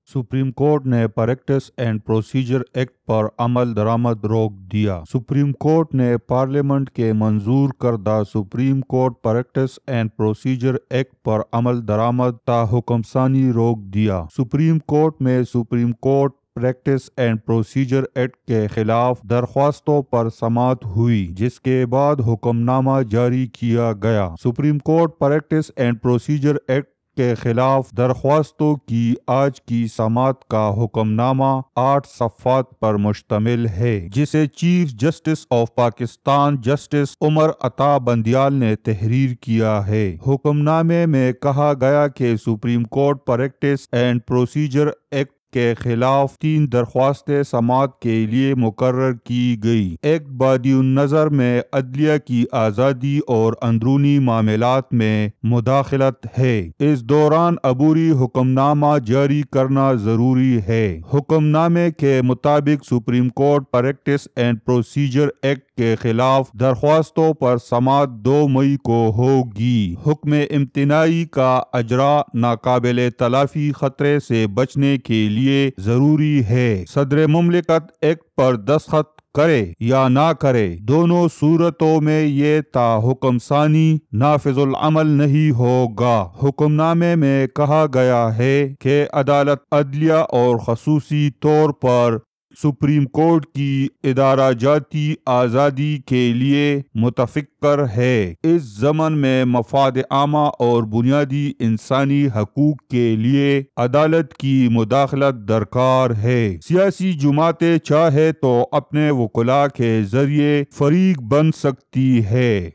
Supreme court نے practice and procedure act پر عمل درآمد روک دیا۔ سپریم کورٹ نے پارلیمنٹ کے منظور کردہ supreme court practice and procedure act پر عمل درآمد تا حکم ثانی روک دیا۔ سپریم کورٹ میں supreme court practice and procedure act کے خلاف درخواستوں پر سماعت ہوئی، جس کے بعد حکم نامہ جاری کیا گیا۔ Supreme court practice and procedure act کے خلاف درخواستوں کی آج کی سماعت کا حکم نامہ 8 صفحات پر مشتمل ہے، جسے chief justice of Pakistan justice Umar Ata Bandial نے تحریر کیا ہے۔ حکم نامے میں کہا گیا کہ supreme court practice and procedure act کے خلاف 3 درخواستیں سماعت کے لیے مقرر کی گئی۔ ایکٹ بادی النظر میں عدلیہ کی آزادی اور اندرونی معاملات میں مداخلت ہے۔ اس دوران عبوری حکم نامہ جاری کرنا ضروری ہے۔ حکم نامے کے مطابق supreme court practice and procedure act کے خلاف درخواستوں پر سماعت 2 مئی کو ہوگی۔ حکم امتناعی کا اجرا ناقابل تلافی خطرے سے بچنے کے لیے ضروری ہے۔ صدر مملکت ایکٹ پر دستخط کرے یا نہ کرے، دونوں صورتوں میں یہ تا حکم ثانی نافذ العمل نہیں ہوگا۔ حکم نامے میں کہا گیا ہے کہ عدالت عدلیہ اور خصوصی طور پر سپریم کورٹ کی ادارہ جاتی آزادی کے لیے متفکر ہے۔ اس ضمن میں مفاد عامہ اور بنیادی انسانی حقوق کے لیے عدالت کی مداخلت درکار ہے۔ سیاسی جماعتیں چاہے تو اپنے وکلاء کے ذریعے فریق بن سکتی ہے۔